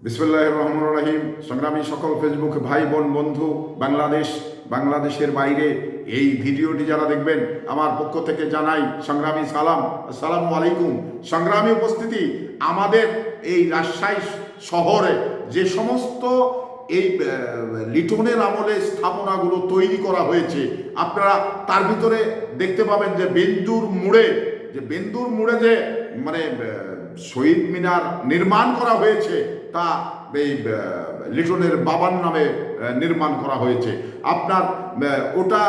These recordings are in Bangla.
বিসমিল্লাহির রহমানির রহিম। সংগ্রামী সকল ফেসবুক ভাই বোন বন্ধু, বাংলাদেশের বাইরে এই ভিডিওটি যারা দেখবেন, আমার পক্ষ থেকে জানাই সংগ্রামী সালাম, আসসালামু আলাইকুম। সংগ্রামী উপস্থিতি, আমাদের এই রাজশাহী শহরে যে সমস্ত এই লিটনের আমলে স্থাপনাগুলো তৈরি করা হয়েছে, আপনারা তার ভিতরে দেখতে পাবেন যে বেন্দুর মোড়ে যে মানে শহীদ মিনার নির্মাণ করা হয়েছে, তা এই লিটনের বাবার নামে নির্মাণ করা হয়েছে। আপনার ওটা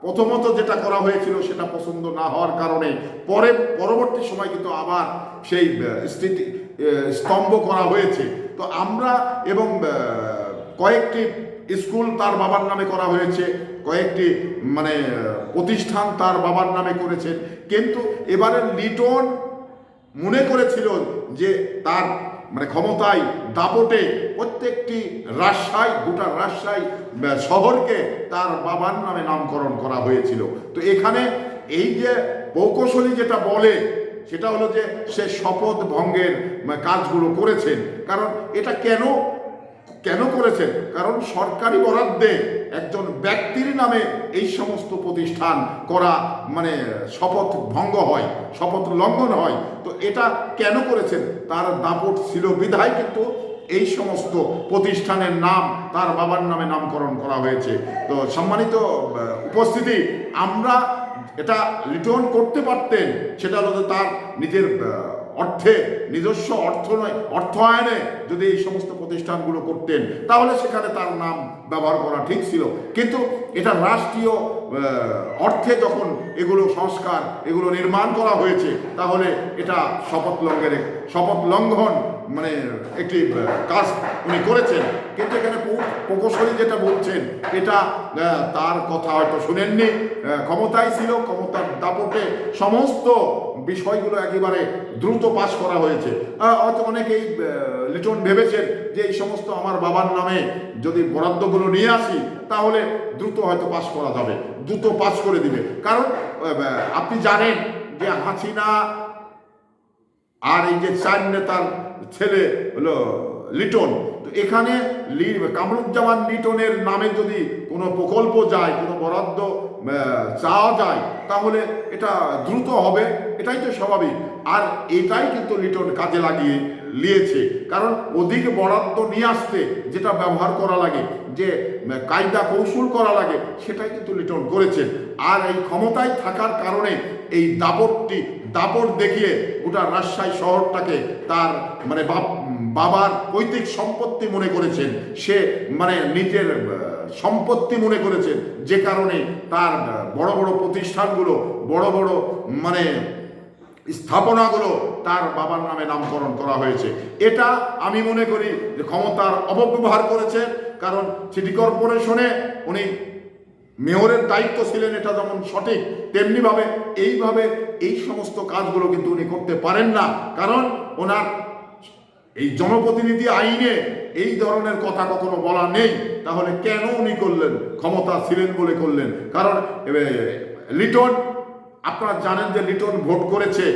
প্রথমত যেটা করা হয়েছিল সেটা পছন্দ না হওয়ার কারণে পরবর্তী সময় কিন্তু আবার সেই স্তম্ভ করা হয়েছে। তো আমরা এবং কয়েকটি স্কুল তার বাবার নামে করা হয়েছে, কয়েকটি মানে প্রতিষ্ঠান তার বাবার নামে করেছেন। কিন্তু এবারে লিটন মনে করেছিল যে তার মানে ক্ষমতায় দাপটে প্রত্যেকটি গোটা রাজশাহী শহরকে তার বাবার নামে নামকরণ করা হয়েছিল। তো এখানে এই যে প্রকৌশলী যেটা বলে সেটা হলো যে সে শপথ ভঙ্গের কাজগুলো করেছেন। কারণ এটা কেন করেছেন? কারণ সরকারি বরাদ্দে একজন ব্যক্তির নামে এই সমস্ত প্রতিষ্ঠান করা মানে শপথ ভঙ্গ হয়, শপথ লঙ্ঘন হয়। তো এটা কেন করেছেন? তার দাপট ছিল বিধায় কিন্তু এই সমস্ত প্রতিষ্ঠানের নাম তার বাবার নামে নামকরণ করা হয়েছে। তো সম্মানিত উপস্থিতি, আমরা এটা রিটার্ন করতে পারতেন, সেটা হলো তার নিজের নিজস্ব অর্থায়নে যদি এই সমস্ত প্রতিষ্ঠানগুলো করতেন, তাহলে সেখানে তার নাম ব্যবহার করা ঠিক ছিল। কিন্তু এটা রাষ্ট্রীয় অর্থে যখন এগুলো এগুলো নির্মাণ করা হয়েছে, তাহলে এটা শপথ লঙ্ঘন মানে একটি কাজ উনি করেছেন। কিন্তু এখানে প্রকৌশলী যেটা বলছেন, এটা তার কথা হয়তো শুনেননি। ক্ষমতায় ছিল, ক্ষমতার দাপটে সমস্ত বিষয়গুলো একেবারে দ্রুত পাশ করা হয়েছে। হয়তো অনেকেই লিটন ভেবেছেন যে এই সমস্ত আমার বাবার নামে যদি বরাদ্দগুলো নিয়ে আসি, তাহলে দ্রুত হয়তো পাশ করা যাবে, দ্রুত পাশ করে দিবে। কারণ আপনি জানেন যে হাসিনা আর এই যে চার নেতার ছেলে হলো লিটন, তো এখানে কামরুজ্জামান লিটনের নামে যদি কোনো প্রকল্প যায়, কোনো বরাদ্দ চাওয়া যায়, তাহলে এটা দ্রুত হবে, এটাই তো স্বাভাবিক। আর এটাই কিন্তু লিটন কাজে লাগিয়ে নিয়েছে। কারণ অধিক বরাদ্দ নিয়ে আসতে যেটা ব্যবহার করা লাগে, যে কায়দা কৌশল করা লাগে, সেটাই কিন্তু লিটন করেছেন। আর এই ক্ষমতায় থাকার কারণে এই দাপট দেখিয়ে গোটা রাজশাহী শহরটাকে তার মানে বাবার পৈতৃক সম্পত্তি মনে করেছেন, সে মানে নিজের সম্পত্তি মনে করেছেন, যে কারণে তার বড় বড় প্রতিষ্ঠানগুলো, বড় বড় মানে স্থাপনাগুলো তার বাবার নামে নামকরণ করা হয়েছে। এটা আমি মনে করি যে ক্ষমতার অপব্যবহার করেছে। কারণ সিটি কর্পোরেশনে উনি মেয়রের দায়িত্ব ছিলেন, এটা যেমন সঠিক, তেমনিভাবে এই সমস্ত কাজগুলো কিন্তু উনি করতে পারেন না। কারণ ওনার এই জনপ্রতিনিধি আইনে এই ধরনের কথা কখনো বলা নেই। তাহলে কেন উনি করলেন? ক্ষমতা ছিলেন বলে করলেন। কারণ লিটন, আপনারা জানেন যে লিটন ভোট করেছে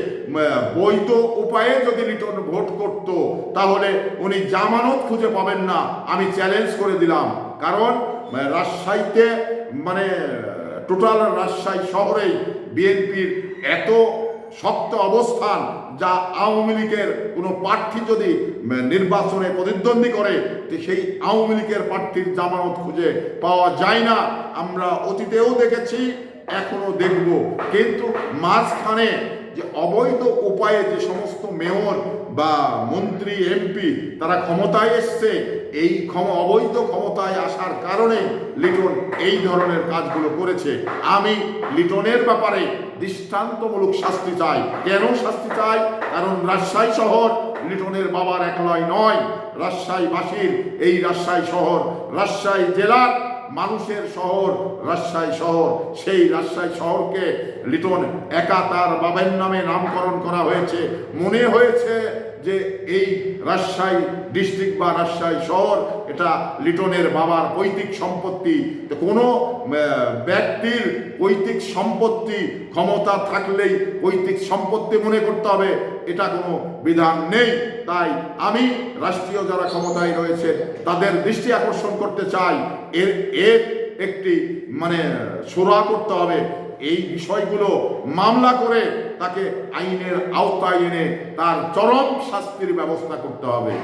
বৈধ উপায়ে। যদি লিটন ভোট করত, তাহলে উনি জামানত খুঁজে পাবেন না, আমি চ্যালেঞ্জ করে দিলাম। কারণ রাজশাহীতে মানে টোটাল রাজশাহী শহরেই বিএনপির এত শক্ত অবস্থান, যা আওয়ামী লীগের কোনো প্রার্থী যদি নির্বাচনে প্রতিদ্বন্দ্বী করে, সেই আওয়ামী লীগের প্রার্থীর জামানত খুঁজে পাওয়া যায় না। আমরা অতীতেও দেখেছি, এখনো দেখব। কিন্তু মাঝখানে যে অবৈধ উপায়ে যে সমস্ত মেয়র বা মন্ত্রী এমপি তারা ক্ষমতায় এসছে, এই অবৈধ ক্ষমতায় আসার কারণে লিটন এই ধরনের কাজগুলো করেছে। আমি লিটনের ব্যাপারে দৃষ্টান্তমূলক শাস্তি চাই। কেন শাস্তি চাই? কারণ রাজশাহী শহর লিটনের বাবার একলাই নয়, রাজশাহীবাসীর এই রাজশাহী শহর, রাজশাহী জেলার মানুষের শহর রাজশাহী শহর। সেই রাজশাহী শহরকে লিটন একা তার বাবার নামে নামকরণ করা হয়েছে। মনে হয়েছে যে এই রাজশাহী ডিস্ট্রিক্ট বা রাজশাহী শহর এটা লিটনের বাবার পৈতৃক সম্পত্তি। কোনো ব্যক্তির পৈতৃক সম্পত্তি ক্ষমতা থাকলেই পৈতৃক সম্পত্তি মনে করতে হবে, এটা কোনো বিধান নেই। তাই আমি রাষ্ট্রীয় যারা ক্ষমতায় রয়েছে তাদের দৃষ্টি আকর্ষণ করতে চাই, এর একটি সুরা করতে হবে। এই বিষয়গুলো মামলা করে তাকে আইনের আওতায় এনে তার চরম শাস্তির ব্যবস্থা করতে হবে।